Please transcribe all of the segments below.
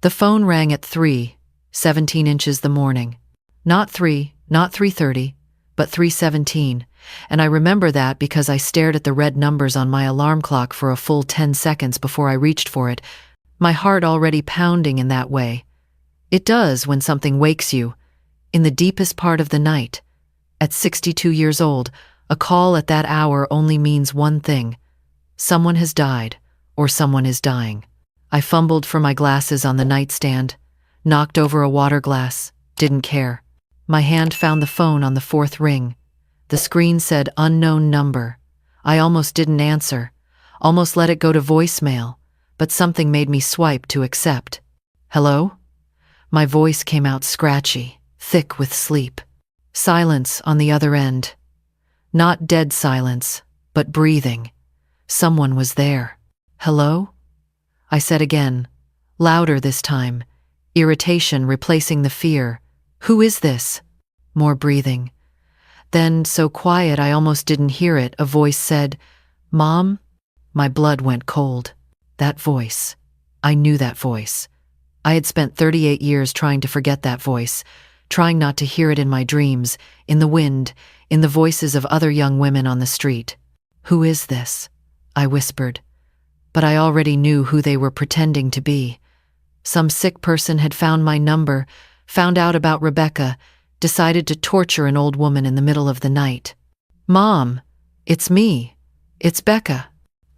The phone rang at 3:17 inches the morning. Not 3, not 3:30, but 3:17, and I remember that because I stared at the red numbers on my alarm clock for a full 10 seconds before I reached for it, my heart already pounding in that way. It does when something wakes you, in the deepest part of the night. At 62 years old, a call at that hour only means one thing: someone has died, or someone is dying. I fumbled for my glasses on the nightstand, knocked over a water glass, didn't care. My hand found the phone on the fourth ring. The screen said unknown number. I almost didn't answer, almost let it go to voicemail, but something made me swipe to accept. Hello? My voice came out scratchy, thick with sleep. Silence on the other end. Not dead silence, but breathing. Someone was there. Hello? I said again, louder this time, irritation replacing the fear. Who is this? More breathing. Then, so quiet I almost didn't hear it, a voice said, Mom? My blood went cold. That voice. I knew that voice. I had spent 38 years trying to forget that voice, trying not to hear it in my dreams, in the wind, in the voices of other young women on the street. Who is this? I whispered. But I already knew who they were pretending to be. Some sick person had found my number, found out about Rebecca, decided to torture an old woman in the middle of the night. Mom, it's me. It's Becca.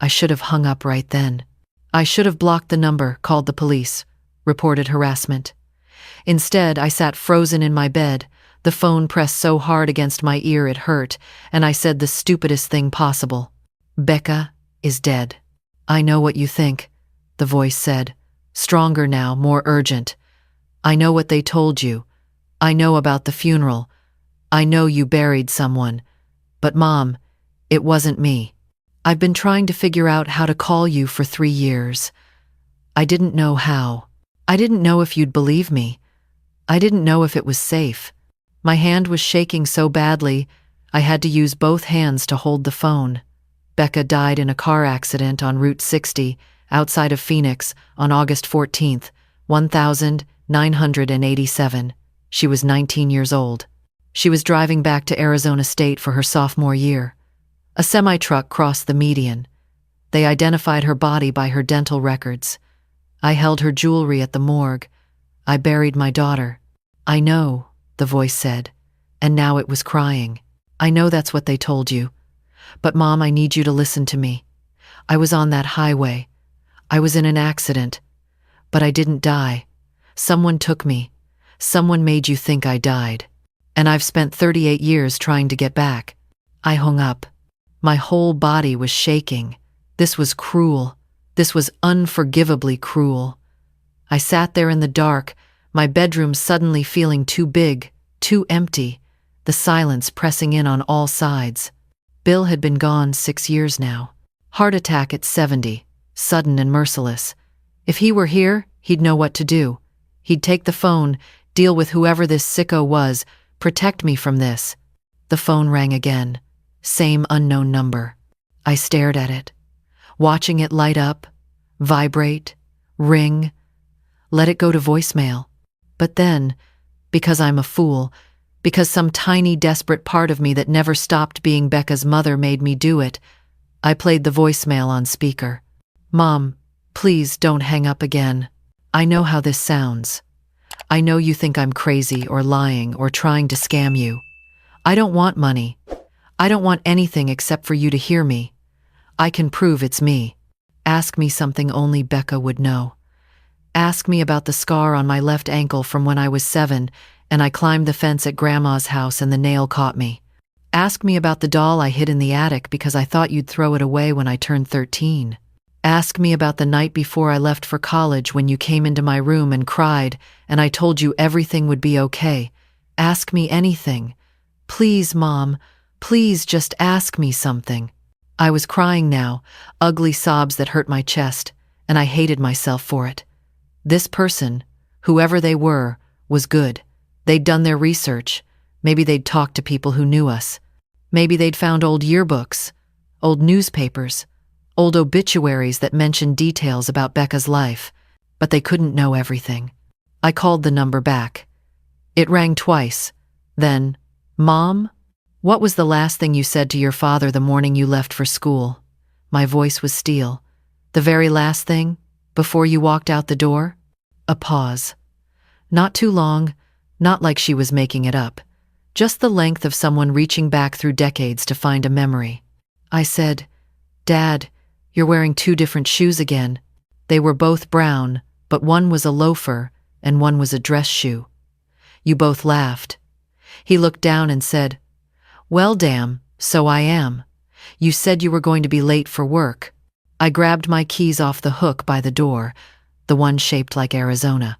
I should have hung up right then. I should have blocked the number, called the police, reported harassment. Instead, I sat frozen in my bed, the phone pressed so hard against my ear it hurt, and I said the stupidest thing possible. Becca is dead. I know what you think, the voice said, stronger now, more urgent. I know what they told you. I know about the funeral. I know you buried someone. But Mom, it wasn't me. I've been trying to figure out how to call you for 3 years. I didn't know how. I didn't know if you'd believe me. I didn't know if it was safe. My hand was shaking so badly, I had to use both hands to hold the phone. Becca died in a car accident on Route 60, outside of Phoenix, on August 14th, 1987. She was 19 years old. She was driving back to Arizona State for her sophomore year. A semi-truck crossed the median. They identified her body by her dental records. I held her jewelry at the morgue. I buried my daughter. I know, the voice said, and now it was crying. I know that's what they told you. But Mom, I need you to listen to me. I was on that highway. I was in an accident. But I didn't die. Someone took me. Someone made you think I died. And I've spent 38 years trying to get back. I hung up. My whole body was shaking. This was cruel. This was unforgivably cruel. I sat there in the dark, my bedroom suddenly feeling too big, too empty, the silence pressing in on all sides. Bill had been gone 6 years now. Heart attack at 70, sudden and merciless. If he were here, he'd know what to do. He'd take the phone, deal with whoever this sicko was, protect me from this. The phone rang again. Same unknown number. I stared at it, watching it light up, vibrate, ring, let it go to voicemail. But then, because I'm a fool, because some tiny desperate part of me that never stopped being Becca's mother made me do it, I played the voicemail on speaker. Mom, please don't hang up again. I know how this sounds. I know you think I'm crazy or lying or trying to scam you. I don't want money. I don't want anything except for you to hear me. I can prove it's me. Ask me something only Becca would know. Ask me about the scar on my left ankle from when I was 7 and I climbed the fence at Grandma's house and the nail caught me. Ask me about the doll I hid in the attic because I thought you'd throw it away when I turned 13. Ask me about the night before I left for college when you came into my room and cried and I told you everything would be okay. Ask me anything. Please, Mom, please just ask me something. I was crying now, ugly sobs that hurt my chest, and I hated myself for it. This person, whoever they were, was good. They'd done their research. Maybe they'd talked to people who knew us. Maybe they'd found old yearbooks, old newspapers, old obituaries that mentioned details about Becca's life. but they couldn't know everything. I called the number back. It rang twice. Then, "Mom? What was the last thing you said to your father the morning you left for school?" My voice was steel. "The very last thing? Before you walked out the door?" A pause. Not too long, not like she was making it up. Just the length of someone reaching back through decades to find a memory. I said, "Dad, you're wearing 2 different shoes again." They were both brown, but one was a loafer and one was a dress shoe. You both laughed. He looked down and said, "Well, damn, so I am. You said you were going to be late for work." I grabbed my keys off the hook by the door, the one shaped like Arizona.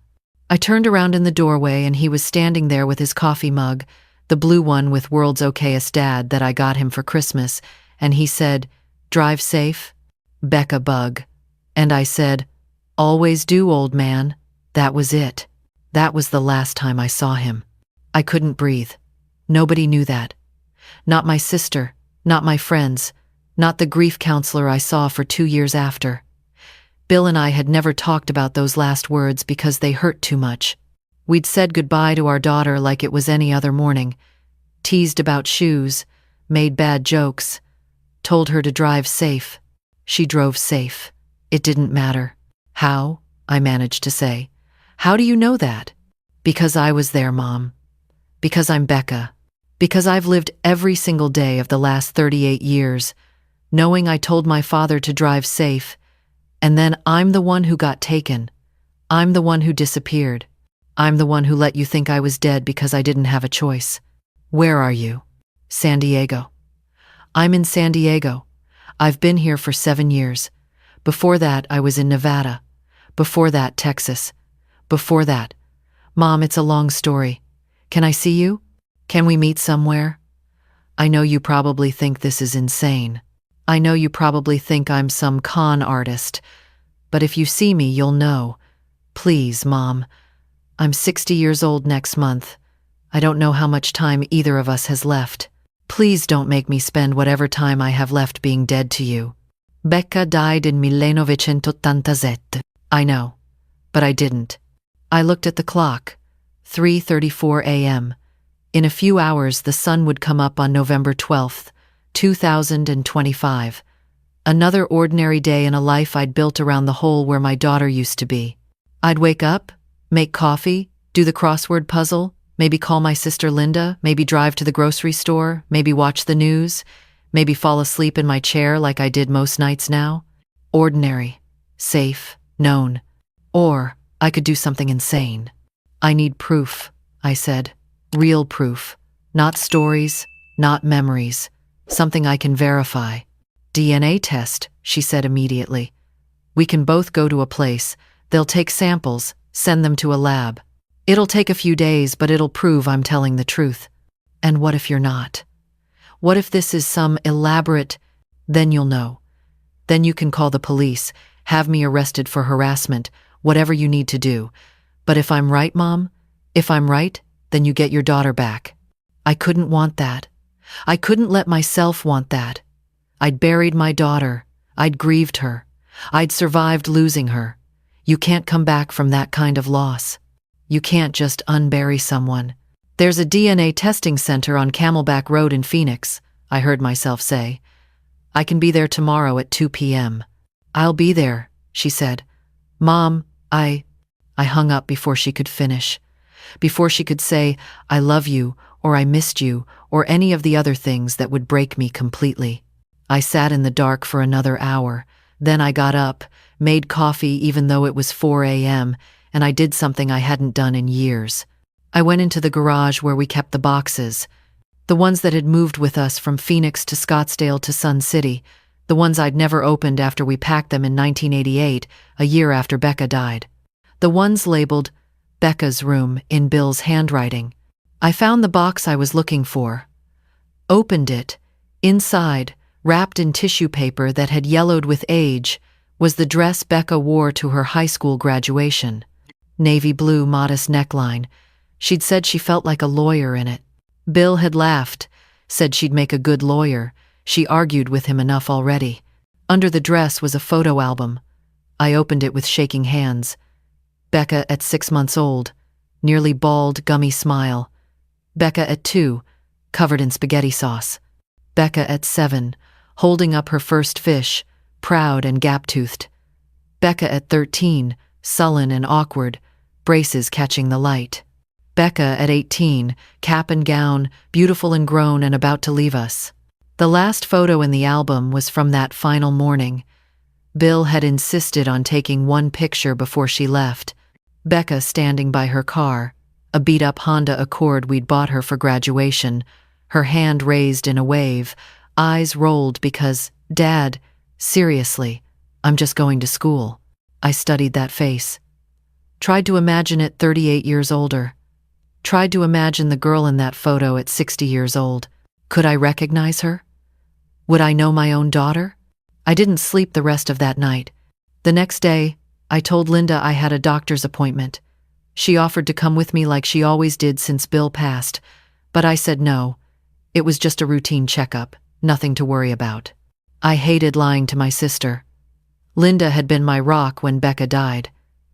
I turned around in the doorway and he was standing there with his coffee mug, the blue one with World's Okayest Dad that I got him for Christmas, and he said, "Drive safe, Becca Bug." And I said, "Always do, old man." That was it. That was the last time I saw him. I couldn't breathe. Nobody knew that. Not my sister, not my friends, not the grief counselor I saw for 2 years after. Bill and I had never talked about those last words because they hurt too much. We'd said goodbye to our daughter like it was any other morning, teased about shoes, made bad jokes, told her to drive safe. She drove safe. It didn't matter. "How?" I managed to say. "How do you know that?" "Because I was there, Mom. Because I'm Becca. Because I've lived every single day of the last 38 years, knowing I told my father to drive safe, and then I'm the one who got taken. I'm the one who disappeared. I'm the one who let you think I was dead because I didn't have a choice." "Where are you?" "San Diego." "I'm in San Diego. I've been here for 7 years. Before that, I was in Nevada. Before that, Texas. Before that. Mom, it's a long story. Can I see you? Can we meet somewhere? I know you probably think this is insane. I know you probably think I'm some con artist. But if you see me, you'll know. Please, Mom. I'm 60 years old next month. I don't know how much time either of us has left. Please don't make me spend whatever time I have left being dead to you. Becca died in 1987. I know, but I didn't. I looked at the clock. 3:34 a.m. In a few hours, the sun would come up on November 12th, 2025. Another ordinary day in a life I'd built around the hole where my daughter used to be. I'd wake up, make coffee, do the crossword puzzle, maybe call my sister Linda, maybe drive to the grocery store, maybe watch the news, maybe fall asleep in my chair like I did most nights now. Ordinary, safe, known. Or I could do something insane. "I need proof," I said. "Real proof. Not stories, not memories. Something I can verify." "DNA test," she said immediately. "We can both go to a place. They'll take samples, send them to a lab. It'll take a few days, but it'll prove I'm telling the truth." "And what if you're not? What if this is some elaborate—" "Then you'll know. Then you can call the police, have me arrested for harassment, whatever you need to do. But if I'm right, Mom, if I'm right, then you get your daughter back." I couldn't want that. I couldn't let myself want that. I'd buried my daughter. I'd grieved her. I'd survived losing her. You can't come back from that kind of loss. You can't just unbury someone. "There's a DNA testing center on Camelback Road in Phoenix," I heard myself say. "I can be there tomorrow at 2 p.m. "I'll be there," she said. "Mom, I hung up before she could finish. Before she could say, "I love you," or "I missed you," or any of the other things that would break me completely. I sat in the dark for another hour. Then I got up, made coffee even though it was 4 a.m., and I did something I hadn't done in years. I went into the garage where we kept the boxes, the ones that had moved with us from Phoenix to Scottsdale to Sun City, the ones I'd never opened after we packed them in 1988, a year after Becca died. The ones labeled Becca's room in Bill's handwriting. I found the box I was looking for. Opened it. Inside, wrapped in tissue paper that had yellowed with age, was the dress Becca wore to her high school graduation. Navy blue modest neckline. She'd said she felt like a lawyer in it. Bill had laughed, said she'd make a good lawyer. She argued with him enough already. Under the dress was a photo album. I opened it with shaking hands. Becca at 6 months old, nearly bald, gummy smile. Becca at 2, covered in spaghetti sauce. Becca at 7, holding up her first fish, proud and gap-toothed. Becca at 13, sullen and awkward, braces catching the light. Becca at 18, cap and gown, beautiful and grown and about to leave us. The last photo in the album was from that final morning. Bill had insisted on taking one picture before she left. Becca standing by her car, a beat-up Honda Accord we'd bought her for graduation, her hand raised in a wave, eyes rolled because, Dad, seriously, I'm just going to school. I studied that face. Tried to imagine it 38 years older. Tried to imagine the girl in that photo at 60 years old. Could I recognize her? Would I know my own daughter? I didn't sleep the rest of that night. The next day, I told Linda I had a doctor's appointment. She offered to come with me like she always did since Bill passed, but I said no. It was just a routine checkup, nothing to worry about. I hated lying to my sister. Linda had been my rock when Becca died.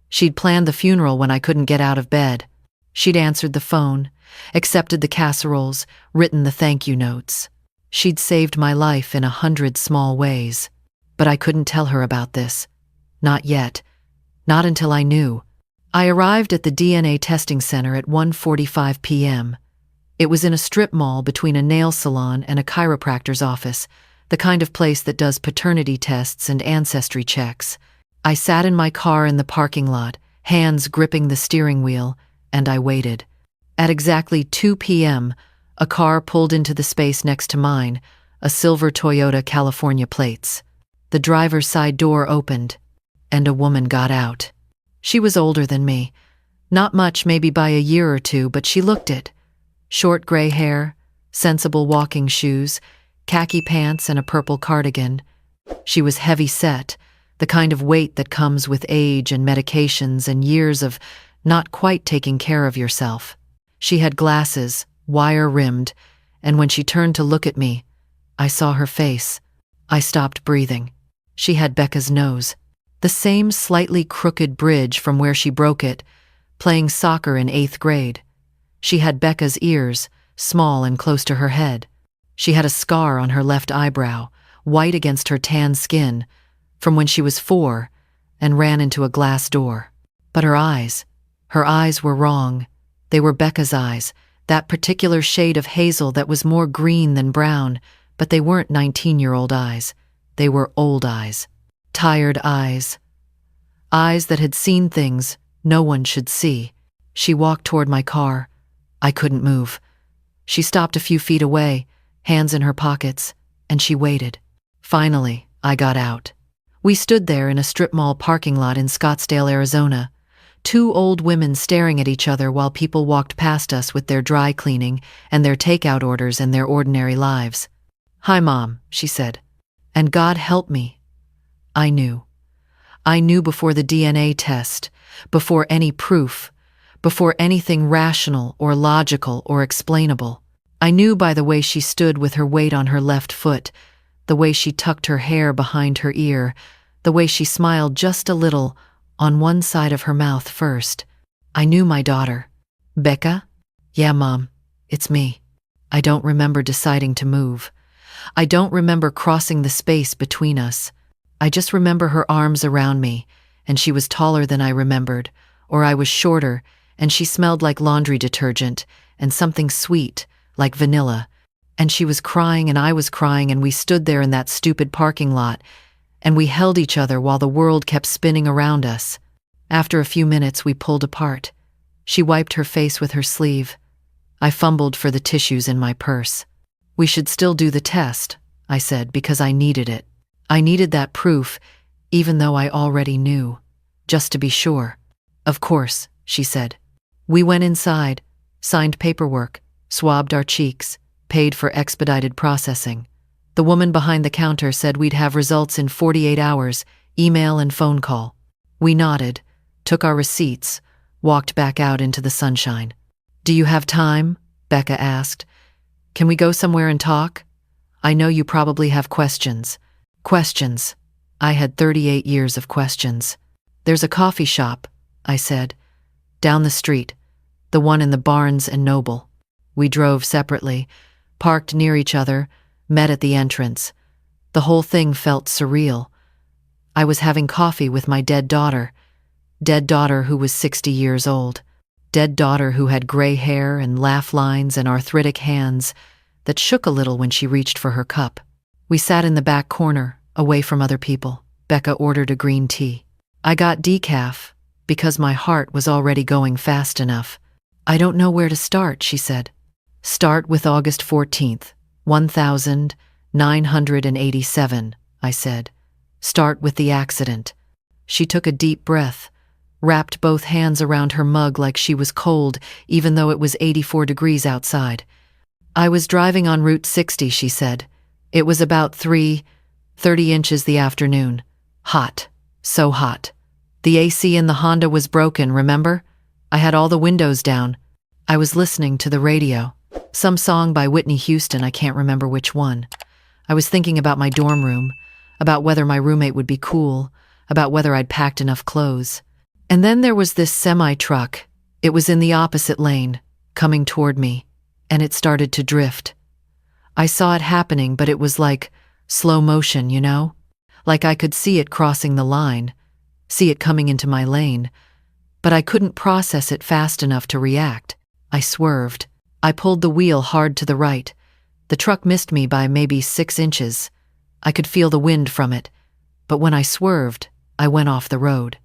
She'd planned the funeral when I couldn't get out of bed. She'd answered the phone, accepted the casseroles, written the thank you notes. She'd saved my life in 100 small ways. But I couldn't tell her about this. Not yet. Not until I knew. I arrived at the DNA testing center at 1:45 p.m. It was in a strip mall between a nail salon and a chiropractor's office, the kind of place that does paternity tests and ancestry checks. I sat in my car in the parking lot, hands gripping the steering wheel, and I waited. At exactly 2 p.m., a car pulled into the space next to mine, a silver Toyota California plates. The driver's side door opened, and a woman got out. She was older than me. Not much, maybe by a year or two, but she looked it. Short gray hair, sensible walking shoes, khaki pants and a purple cardigan. She was heavy-set, the kind of weight that comes with age and medications and years of not quite taking care of yourself. She had glasses, wire-rimmed, and when she turned to look at me, I saw her face. I stopped breathing. She had Becca's nose, the same slightly crooked bridge from where she broke it, playing soccer in 8th grade. She had Becca's ears, small and close to her head. She had a scar on her left eyebrow, white against her tan skin, from when she was 4, and ran into a glass door. But her eyes were wrong. They were Becca's eyes, that particular shade of hazel that was more green than brown, but they weren't 19-year-old eyes. They were old eyes. Tired eyes. Eyes that had seen things no one should see. She walked toward my car. I couldn't move. She stopped a few feet away, hands in her pockets, and she waited. Finally, I got out. We stood there in a strip mall parking lot in Scottsdale, Arizona. 2 old women staring at each other while people walked past us with their dry cleaning and their takeout orders and their ordinary lives. "Hi, Mom," she said. And God help me. I knew. I knew before the DNA test, before any proof, before anything rational or logical or explainable. I knew by the way she stood with her weight on her left foot, the way she tucked her hair behind her ear, the way she smiled just a little on one side of her mouth first. I knew my daughter. "Becca?" "Yeah, Mom, it's me." I don't remember deciding to move. I don't remember crossing the space between us. I just remember her arms around me, and she was taller than I remembered, or I was shorter, and she smelled like laundry detergent, and something sweet, like vanilla. And she was crying and I was crying, and we stood there in that stupid parking lot, and we held each other while the world kept spinning around us. After a few minutes, we pulled apart. She wiped her face with her sleeve. I fumbled for the tissues in my purse. "We should still do the test," I said, because I needed it. I needed that proof, even though I already knew, just to be sure. "Of course," she said. We went inside, signed paperwork, swabbed our cheeks, paid for expedited processing. The woman behind the counter said we'd have results in 48 hours, email and phone call. We nodded, took our receipts, walked back out into the sunshine. "Do you have time?" Becca asked. "Can we go somewhere and talk? I know you probably have questions." Questions. I had 38 years of questions. "There's a coffee shop," I said. Down the street, the one in the Barnes and Noble. We drove separately, parked near each other, met at the entrance. The whole thing felt surreal. I was having coffee with my dead daughter who was 60 years old. Dead daughter who had gray hair and laugh lines and arthritic hands that shook a little when she reached for her cup. We sat in the back corner, away from other people. Becca ordered a green tea. I got decaf, because my heart was already going fast enough. I don't know where to start, she said. Start with August 14th, 1987, I said. Start with the accident. She took a deep breath, wrapped both hands around her mug like she was cold, even though it was 84 degrees outside. I was driving on Route 60, she said. It was about 3:30 inches the afternoon. Hot. So hot. The AC in the Honda was broken, remember? I had all the windows down. I was listening to the radio. Some song by Whitney Houston, I can't remember which one. I was thinking about my dorm room, about whether my roommate would be cool, about whether I'd packed enough clothes. And then there was this semi-truck. It was in the opposite lane, coming toward me, and it started to drift. I saw it happening, but it was like slow motion, you know? Like I could see it crossing the line, see it coming into my lane, but I couldn't process it fast enough to react. I swerved. I pulled the wheel hard to the right. The truck missed me by maybe 6 inches. I could feel the wind from it, but when I swerved, I went off the road.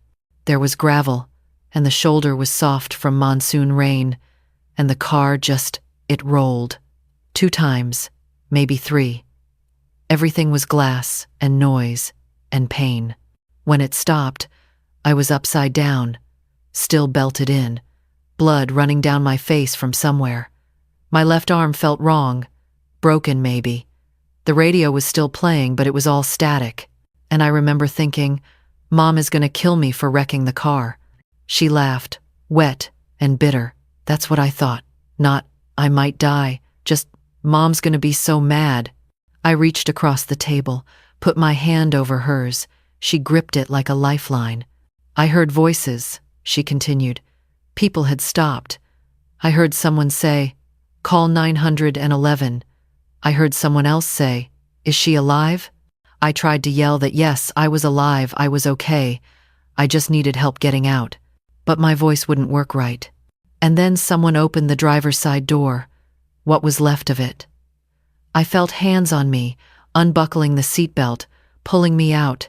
There was gravel, and the shoulder was soft from monsoon rain, and the car it rolled. 2 times, maybe 3. Everything was glass and noise and pain. When it stopped, I was upside down, still belted in, blood running down my face from somewhere. My left arm felt wrong, broken maybe. The radio was still playing, but it was all static, and I remember thinking, Mom is gonna kill me for wrecking the car. She laughed, wet and bitter. That's what I thought. Not, I might die, just, Mom's gonna be so mad. I reached across the table, put my hand over hers. She gripped it like a lifeline. I heard voices, she continued. People had stopped. I heard someone say, call 911. I heard someone else say, is she alive? I tried to yell that yes, I was alive, I was okay. I just needed help getting out. But my voice wouldn't work right. And then someone opened the driver's side door, what was left of it. I felt hands on me, unbuckling the seatbelt, pulling me out.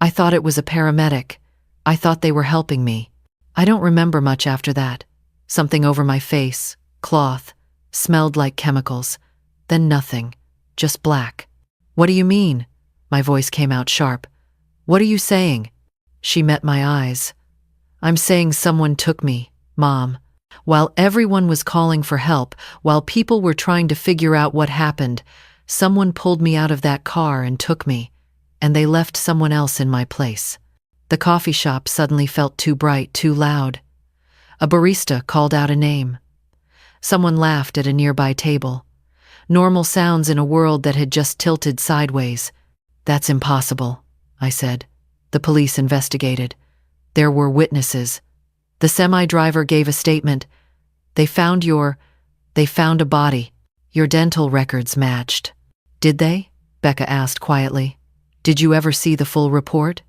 I thought it was a paramedic. I thought they were helping me. I don't remember much after that. Something over my face, cloth, smelled like chemicals. Then nothing, just black. What do you mean? My voice came out sharp. What are you saying? She met my eyes. I'm saying someone took me, Mom. While everyone was calling for help, while people were trying to figure out what happened, someone pulled me out of that car and took me, and they left someone else in my place. The coffee shop suddenly felt too bright, too loud. A barista called out a name. Someone laughed at a nearby table. Normal sounds in a world that had just tilted sideways. That's impossible, I said. The police investigated. There were witnesses. The semi-driver gave a statement. They found a body. Your dental records matched. Did they? Becca asked quietly. Did you ever see the full report?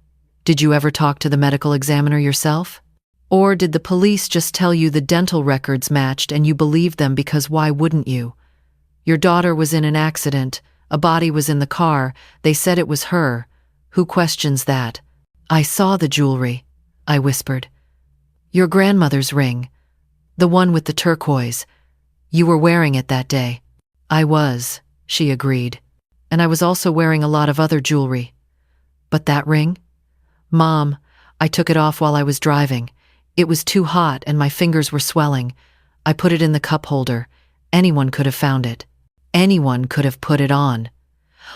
Did you ever talk to the medical examiner yourself? Or did the police just tell you the dental records matched and you believed them because why wouldn't you? Your daughter was in an accident. A body was in the car. They said it was her. Who questions that? I saw the jewelry, I whispered. Your grandmother's ring. The one with the turquoise. You were wearing it that day. I was, she agreed. And I was also wearing a lot of other jewelry. But that ring? Mom, I took it off while I was driving. It was too hot and my fingers were swelling. I put it in the cup holder. Anyone could have found it. Anyone could have put it on.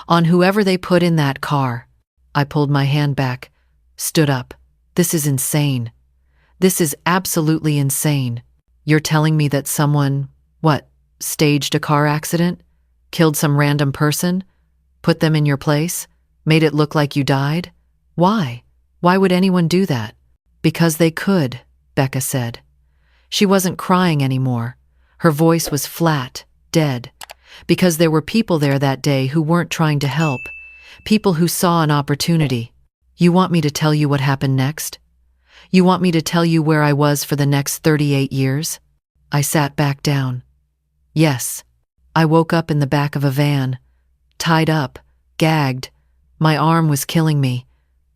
On whoever they put in that car. I pulled my hand back, stood up. This is insane. This is absolutely insane. You're telling me that someone, staged a car accident? Killed some random person? Put them in your place? Made it look like you died? Why? Why would anyone do that? Because they could, Becca said. She wasn't crying anymore. Her voice was flat, dead, because there were people there that day who weren't trying to help, people who saw an opportunity. You want me to tell you what happened next? You want me to tell you where I was for the next 38 years? I sat back down. Yes. I woke up in the back of a van, tied up, gagged. My arm was killing me.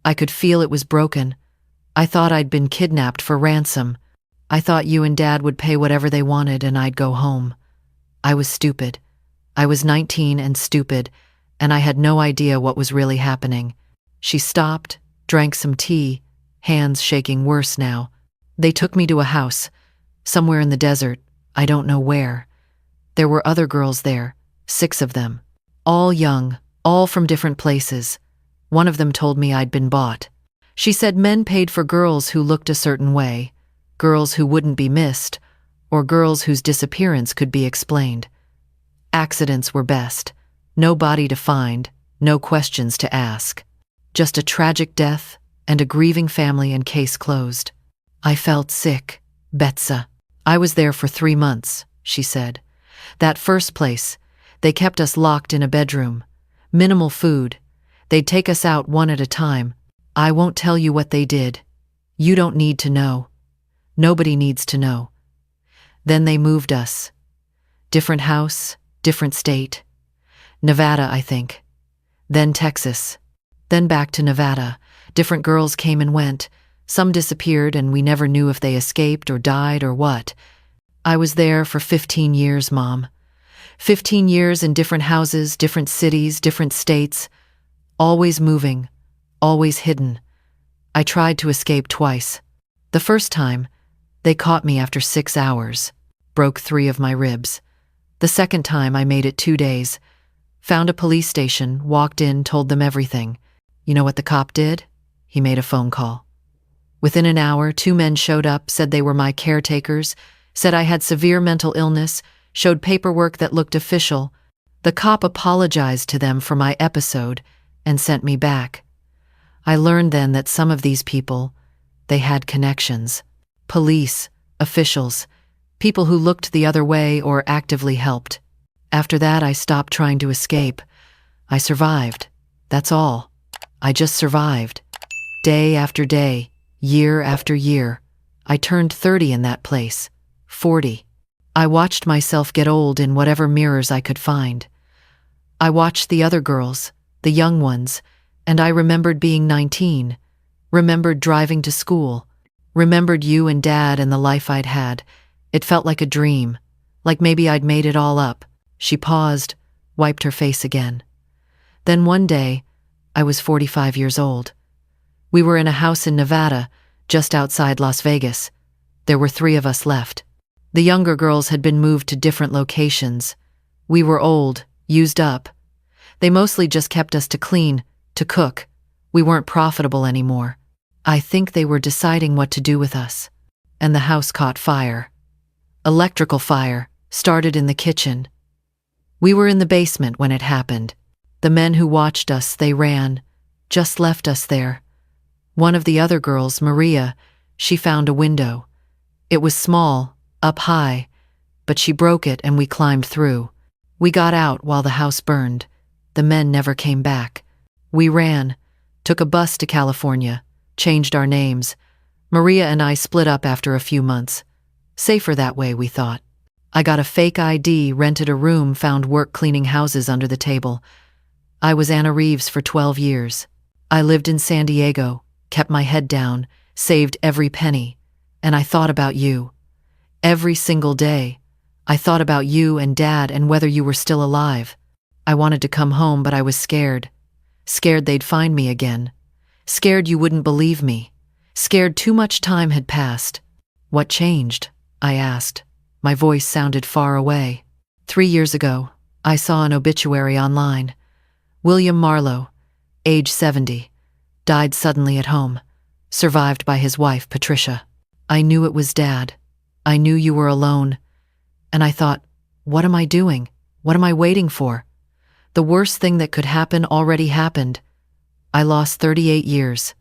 I could feel it was broken. I thought I'd been kidnapped for ransom. I thought you and Dad would pay whatever they wanted and I'd go home. I was stupid. I was 19 and stupid, and I had no idea what was really happening. She stopped, drank some tea, hands shaking worse now. They took me to a house, somewhere in the desert, I don't know where. There were other girls there, 6 of them, all young, all from different places. One of them told me I'd been bought. She said men paid for girls who looked a certain way, girls who wouldn't be missed, or girls whose disappearance could be explained. Accidents were best. No body to find, no questions to ask. Just a tragic death and a grieving family and case closed. I felt sick, Betsa. I was there for 3 months, she said. That first place, they kept us locked in a bedroom. Minimal food. They'd take us out one at a time. I won't tell you what they did. You don't need to know. Nobody needs to know. Then they moved us. Different house, different state. Nevada, I think. Then Texas. Then back to Nevada. Different girls came and went. Some disappeared and we never knew if they escaped or died or what. I was there for 15 years, Mom. 15 years in different houses, different cities, different states. Always moving, always hidden. I tried to escape twice. The first time, they caught me after 6 hours. Broke 3 of my ribs. The second time I made it 2 days. Found a police station, walked in, told them everything. You know what the cop did? He made a phone call. Within an hour, 2 men showed up, said they were my caretakers, said I had severe mental illness, showed paperwork that looked official. The cop apologized to them for my episode and sent me back. I learned then that some of these people, they had connections. Police, officials, people who looked the other way or actively helped. After that, I stopped trying to escape. I survived. That's all. I just survived. Day after day, year after year. I turned 30 in that place. 40. I watched myself get old in whatever mirrors I could find. I watched the other girls, the young ones, and I remembered being 19, remembered driving to school, remembered you and Dad and the life I'd had. It felt like a dream, like maybe I'd made it all up. She paused, wiped her face again. Then one day, I was 45 years old. We were in a house in Nevada, just outside Las Vegas. There were 3 of us left. The younger girls had been moved to different locations. We were old, used up. They mostly just kept us to clean, to cook. We weren't profitable anymore. I think they were deciding what to do with us. And the house caught fire. Electrical fire, started in the kitchen. We were in the basement when it happened. The men who watched us, they ran, just left us there. One of the other girls, Maria, she found a window. It was small, up high, but she broke it and we climbed through. We got out while the house burned. The men never came back. We ran, took a bus to California, changed our names. Maria and I split up after a few months. Safer that way, we thought. I got a fake ID, rented a room, found work cleaning houses under the table. I was Anna Reeves for 12 years. I lived in San Diego, kept my head down, saved every penny, and I thought about you. Every single day, I thought about you and Dad and whether you were still alive. I wanted to come home, but I was scared. Scared they'd find me again. Scared you wouldn't believe me. Scared too much time had passed. What changed? I asked. My voice sounded far away. 3 years ago, I saw an obituary online. William Marlowe, age 70, died suddenly at home, survived by his wife, Patricia. I knew it was Dad. I knew you were alone. And I thought, what am I doing? What am I waiting for? The worst thing that could happen already happened. I lost 38 years.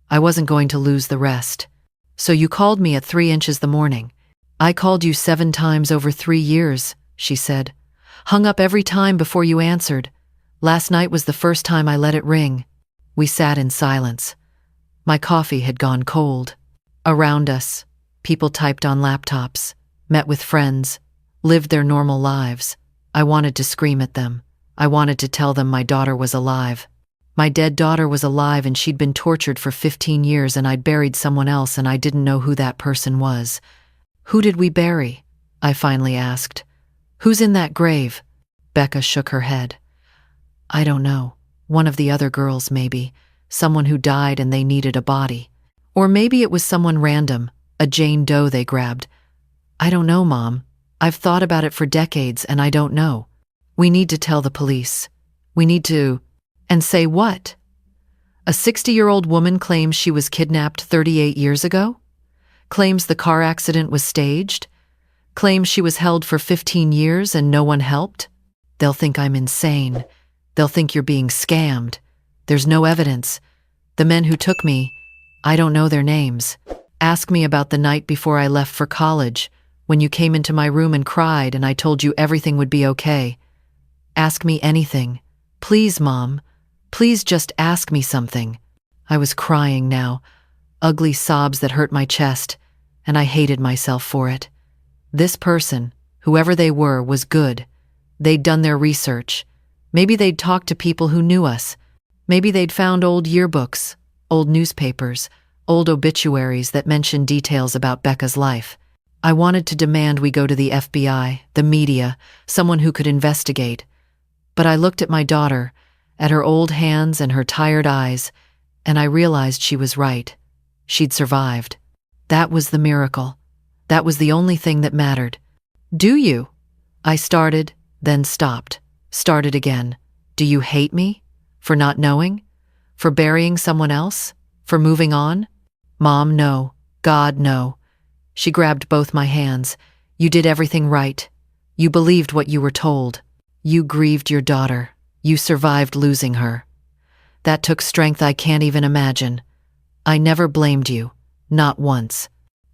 I wasn't going to lose the rest. So you called me at 3 inches the morning. I called you 7 times over 3 years, she said. Hung up every time before you answered. Last night was the first time I let it ring. We sat in silence. My coffee had gone cold. Around us, people typed on laptops, met with friends, lived their normal lives. I wanted to scream at them. I wanted to tell them my daughter was alive. My dead daughter was alive and she'd been tortured for 15 years and I'd buried someone else and I didn't know who that person was. Who did we bury? I finally asked. Who's in that grave? Becca shook her head. I don't know. One of the other girls, maybe. Someone who died and they needed a body. Or maybe it was someone random, a Jane Doe they grabbed. I don't know, Mom. I've thought about it for decades and I don't know. We need to tell the police. We need to… And say what? A 60-year-old woman claims she was kidnapped 38 years ago? Claims the car accident was staged? Claims she was held for 15 years and no one helped? They'll think I'm insane. They'll think you're being scammed. There's no evidence. The men who took me, I don't know their names. Ask me about the night before I left for college, when you came into my room and cried and I told you everything would be okay. Ask me anything. Please, Mom. Please just ask me something. I was crying now, ugly sobs that hurt my chest, and I hated myself for it. This person, whoever they were, was good. They'd done their research. Maybe they'd talked to people who knew us. Maybe they'd found old yearbooks, old newspapers, old obituaries that mentioned details about Becca's life. I wanted to demand we go to the FBI, the media, someone who could investigate. But I looked at my daughter, at her old hands and her tired eyes, and I realized she was right. She'd survived. That was the miracle. That was the only thing that mattered. Do you? I started, then stopped. Started again. Do you hate me? For not knowing? For burying someone else? For moving on? Mom, no. God, no. She grabbed both my hands. You did everything right. You believed what you were told. You grieved your daughter. You survived losing her. That took strength I can't even imagine. I never blamed you. Not once.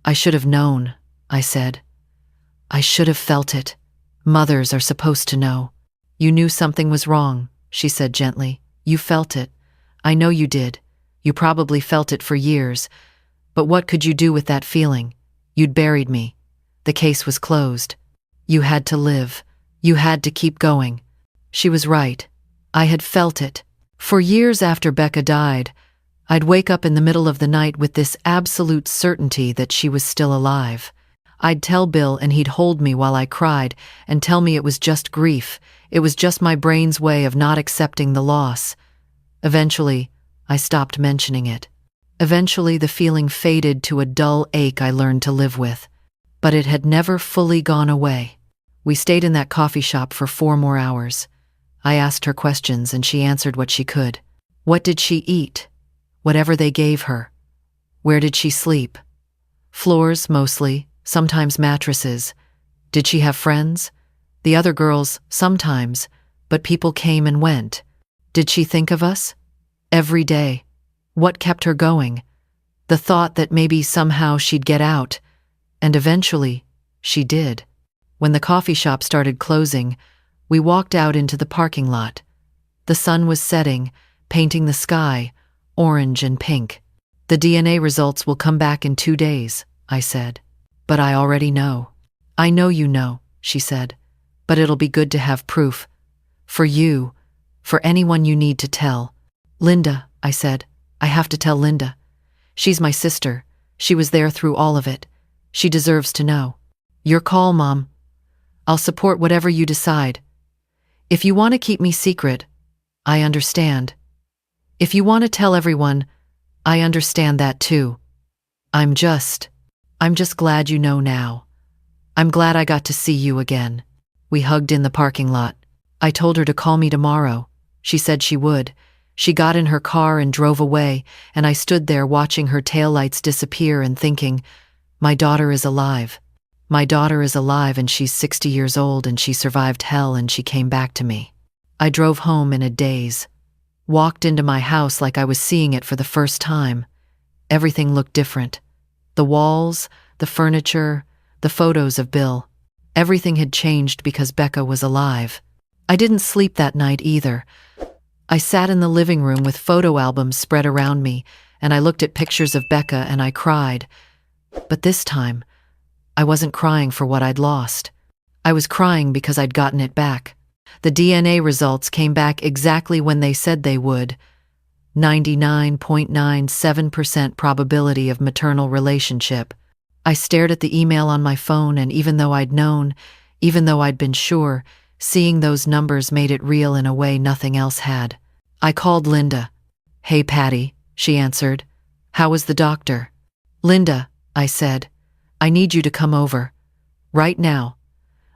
I should have known, I said. I should have felt it. Mothers are supposed to know. You knew something was wrong, she said gently. You felt it. I know you did. You probably felt it for years. But what could you do with that feeling? You'd buried me. The case was closed. You had to live. You had to keep going. She was right. I had felt it. For years after Becca died, I'd wake up in the middle of the night with this absolute certainty that she was still alive. I'd tell Bill and he'd hold me while I cried and tell me it was just grief. It was just my brain's way of not accepting the loss. Eventually, I stopped mentioning it. Eventually, the feeling faded to a dull ache I learned to live with. But it had never fully gone away. We stayed in that coffee shop for 4 more hours. I asked her questions and she answered what she could. What did she eat? Whatever they gave her. Where did she sleep? Floors, mostly, sometimes mattresses. Did she have friends? The other girls, sometimes, but people came and went. Did she think of us? Every day. What kept her going? The thought that maybe somehow she'd get out. And eventually, she did. When the coffee shop started closing, we walked out into the parking lot. The sun was setting, painting the sky, orange and pink. The DNA results will come back in 2 days, I said. But I already know. I know you know, she said. But it'll be good to have proof. For you, for anyone you need to tell. Linda, I said. I have to tell Linda. She's my sister. She was there through all of it. She deserves to know. Your call, Mom. I'll support whatever you decide. If you want to keep me secret, I understand. If you want to tell everyone, I understand that too. I'm just glad you know now. I'm glad I got to see you again. We hugged in the parking lot. I told her to call me tomorrow. She said she would. She got in her car and drove away, and I stood there watching her taillights disappear and thinking, my daughter is alive. My daughter is alive and she's 60 years old and she survived hell and she came back to me. I drove home in a daze. Walked into my house like I was seeing it for the first time. Everything looked different. The walls, the furniture, the photos of Bill. Everything had changed because Becca was alive. I didn't sleep that night either. I sat in the living room with photo albums spread around me, and I looked at pictures of Becca and I cried. But this time, I wasn't crying for what I'd lost. I was crying because I'd gotten it back. The DNA results came back exactly when they said they would. 99.97% probability of maternal relationship. I stared at the email on my phone, and even though I'd known, even though I'd been sure, seeing those numbers made it real in a way nothing else had. I called Linda. "Hey, Patty," she answered. "How was the doctor?" "Linda," I said, "I need you to come over. Right now.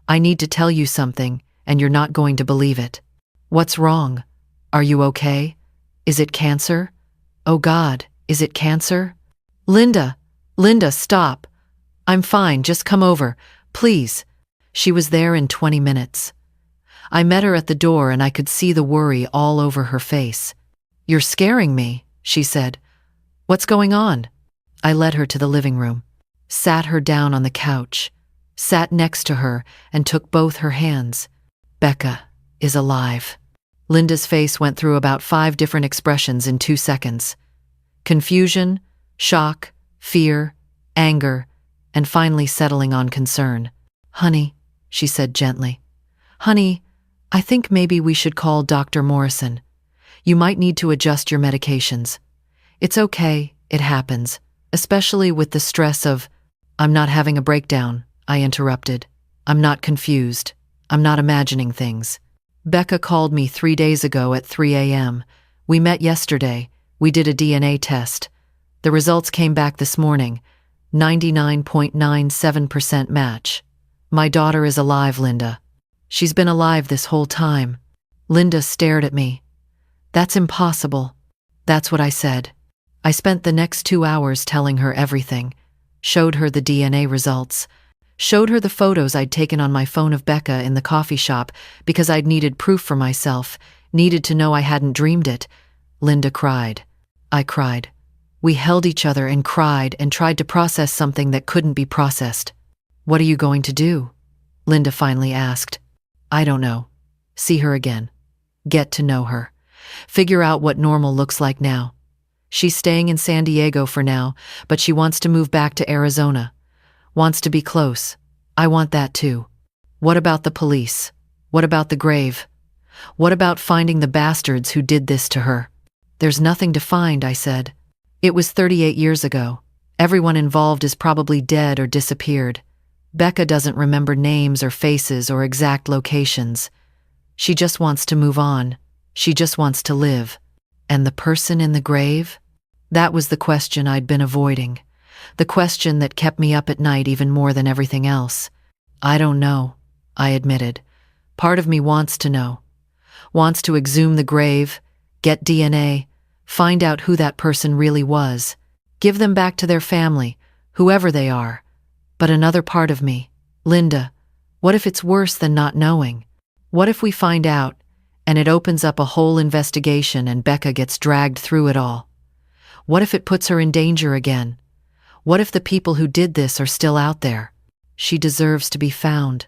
I need to tell you something, and you're not going to believe it." "What's wrong? Are you okay? Is it cancer? Oh God, is it cancer?" Linda, stop. "I'm fine, just come over, please." She was there in 20 minutes. I met her at the door and I could see the worry all over her face. "You're scaring me," she said. "What's going on?" I led her to the living room, sat her down on the couch, sat next to her and took both her hands. "Becca is alive." Linda's face went through about 5 different expressions in 2 seconds. Confusion, shock, fear, anger, and finally settling on concern. "Honey," she said gently. "Honey, I think maybe we should call Dr. Morrison. You might need to adjust your medications. It's okay, it happens, especially with the stress of—" "I'm not having a breakdown," I interrupted. "I'm not confused. I'm not imagining things. Becca called me 3 days ago at 3 a.m. We met yesterday. We did a DNA test. The results came back this morning. 99.97% match. My daughter is alive, Linda. She's been alive this whole time." Linda stared at me. "That's impossible." That's what I said. I spent the next 2 hours telling her everything. Showed her the DNA results. Showed her the photos I'd taken on my phone of Becca in the coffee shop because I'd needed proof for myself, needed to know I hadn't dreamed it. Linda cried. I cried. We held each other and cried and tried to process something that couldn't be processed. "What are you going to do?" Linda finally asked. "I don't know. See her again. Get to know her. Figure out what normal looks like now. She's staying in San Diego for now, but she wants to move back to Arizona. Wants to be close. I want that too. What about the police? What about the grave? What about finding the bastards who did this to her?" "There's nothing to find," I said. "It was 38 years ago. Everyone involved is probably dead or disappeared. Becca doesn't remember names or faces or exact locations. She just wants to move on. She just wants to live." "And the person in the grave?" That was the question I'd been avoiding. The question that kept me up at night even more than everything else. "I don't know," I admitted. "Part of me wants to know. Wants to exhume the grave, get DNA, find out who that person really was, give them back to their family, whoever they are. But another part of me, Linda, what if it's worse than not knowing? What if we find out, and it opens up a whole investigation and Becca gets dragged through it all? What if it puts her in danger again? What if the people who did this are still out there?" "She deserves to be found,"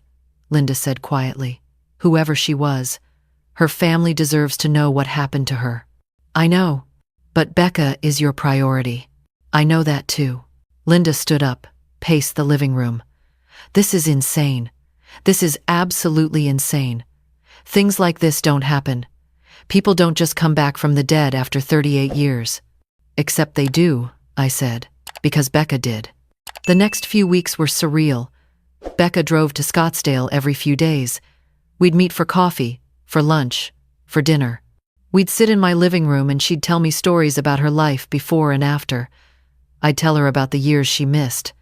Linda said quietly. "Whoever she was. Her family deserves to know what happened to her." "I know. But Becca is your priority." "I know that too." Linda stood up, paced the living room. "This is insane. This is absolutely insane. Things like this don't happen. People don't just come back from the dead after 38 years. "Except they do," I said, "because Becca did." The next few weeks were surreal. Becca drove to Scottsdale every few days. We'd meet for coffee, for lunch, for dinner. We'd sit in my living room and she'd tell me stories about her life before and after. I'd tell her about the years she missed.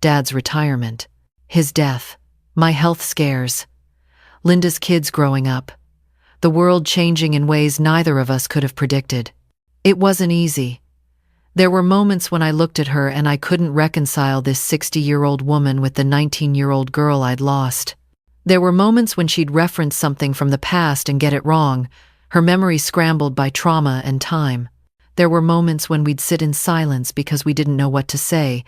Dad's retirement, his death, my health scares, Linda's kids growing up, the world changing in ways neither of us could have predicted. It wasn't easy. There were moments when I looked at her and I couldn't reconcile this 60-year-old woman with the 19-year-old girl I'd lost. There were moments when she'd reference something from the past and get it wrong, her memory scrambled by trauma and time. There were moments when we'd sit in silence because we didn't know what to say,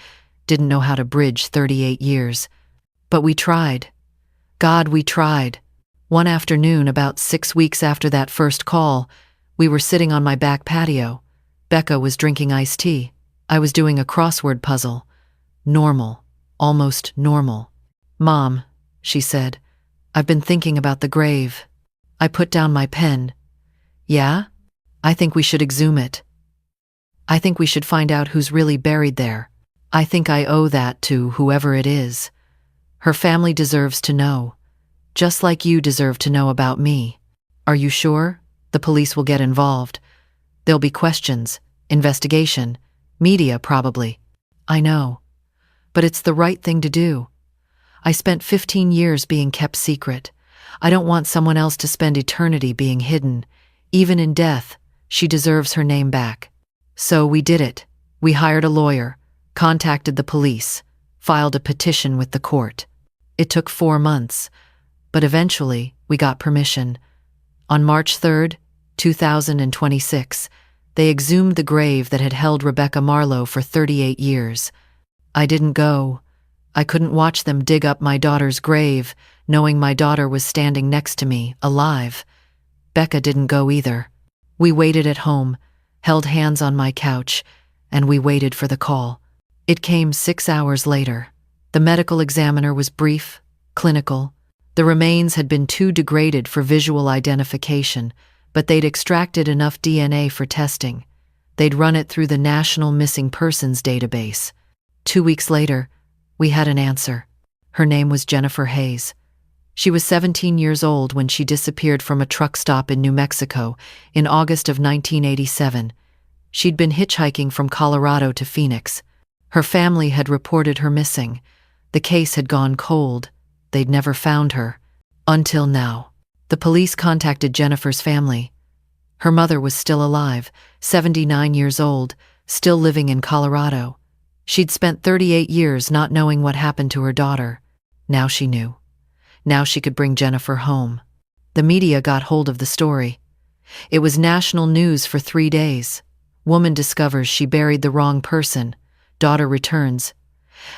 didn't know how to bridge 38 years. But we tried. God, we tried. One afternoon, about 6 weeks after that first call, we were sitting on my back patio. Becca was drinking iced tea. I was doing a crossword puzzle. Normal. Almost normal. "Mom," she said, "I've been thinking about the grave." I put down my pen. "Yeah? I think we should exhume it. I think we should find out who's really buried there. I think I owe that to whoever it is. Her family deserves to know. Just like you deserve to know about me. Are you sure? The police will get involved. There'll be questions, investigation, media probably. I know. But it's the right thing to do. I spent 15 years being kept secret. I don't want someone else to spend eternity being hidden. Even in death, she deserves her name back. So we did it. We hired a lawyer, contacted the police, filed a petition with the court. It took 4 months, but eventually we got permission. On March 3rd, 2026, they exhumed the grave that had held Rebecca Marlowe for 38 years. I didn't go. I couldn't watch them dig up my daughter's grave, knowing my daughter was standing next to me, alive. Becca didn't go either. We waited at home, held hands on my couch, and we waited for the call. It came 6 hours later. The medical examiner was brief, clinical. The remains had been too degraded for visual identification, but they'd extracted enough DNA for testing. They'd run it through the National Missing Persons database. 2 weeks later, we had an answer. Her name was Jennifer Hayes. She was 17 years old when she disappeared from a truck stop in New Mexico in August of 1987. She'd been hitchhiking from Colorado to Phoenix. Her family had reported her missing. The case had gone cold. They'd never found her. Until now. The police contacted Jennifer's family. Her mother was still alive, 79 years old, still living in Colorado. She'd spent 38 years not knowing what happened to her daughter. Now she knew. Now she could bring Jennifer home. The media got hold of the story. It was national news for 3 days. Woman discovers she buried the wrong person. Daughter returns.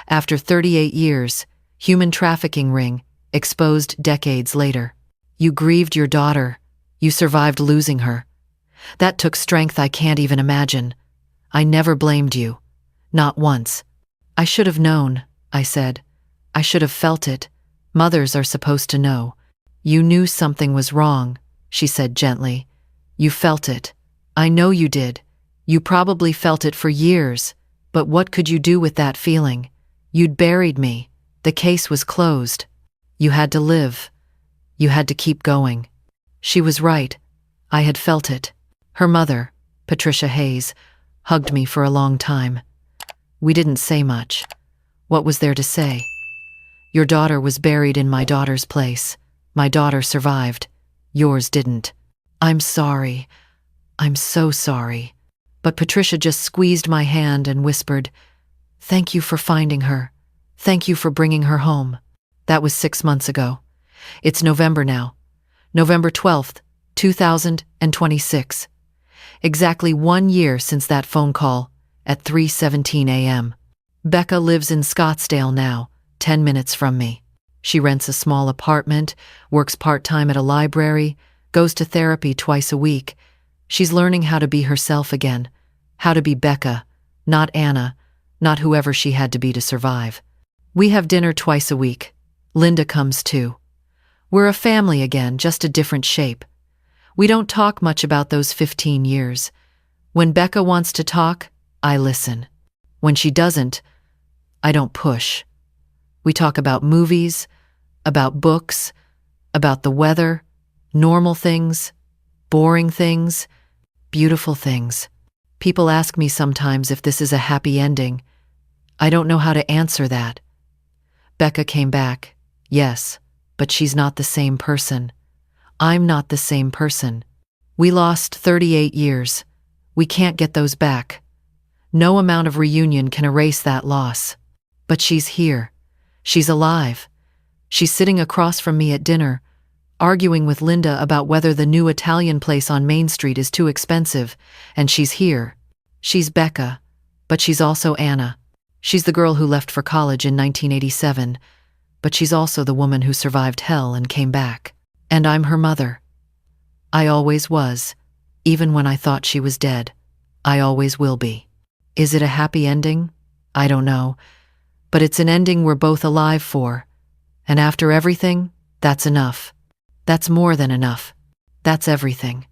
After 38 years, human trafficking ring, exposed decades later. You grieved your daughter. You survived losing her. That took strength I can't even imagine. I never blamed you. Not once. I should have known, I said. I should have felt it. Mothers are supposed to know. You knew something was wrong, she said gently. You felt it. I know you did. You probably felt it for years. But what could you do with that feeling? You'd buried me. The case was closed. You had to live. You had to keep going. She was right. I had felt it. Her mother, Patricia Hayes, hugged me for a long time. We didn't say much. What was there to say? Your daughter was buried in my daughter's place. My daughter survived. Yours didn't. I'm sorry. I'm so sorry. But Patricia just squeezed my hand and whispered, "Thank you for finding her. Thank you for bringing her home." That was 6 months ago. It's November now. November 12th, 2026. Exactly 1 year since that phone call at 3:17 a.m. Becca lives in Scottsdale now, 10 minutes from me. She rents a small apartment, works part-time at a library, goes to therapy twice a week. She's learning how to be herself again, how to be Becca, not Anna, not whoever she had to be to survive. We have dinner twice a week. Linda comes too. We're a family again, just a different shape. We don't talk much about those 15 years. When Becca wants to talk, I listen. When she doesn't, I don't push. We talk about movies, about books, about the weather, normal things, boring things, beautiful things. People ask me sometimes if this is a happy ending. I don't know how to answer that. Becca came back, yes, but she's not the same person. I'm not the same person. We lost 38 years. We can't get those back. No amount of reunion can erase that loss. But she's here. She's alive. She's sitting across from me at dinner, arguing with Linda about whether the new Italian place on Main Street is too expensive, and she's here. She's Becca, but she's also Anna. She's the girl who left for college in 1987, but she's also the woman who survived hell and came back. And I'm her mother. I always was. Even when I thought she was dead. I always will be. Is it a happy ending? I don't know. But it's an ending we're both alive for. And after everything, that's enough. That's more than enough. That's everything.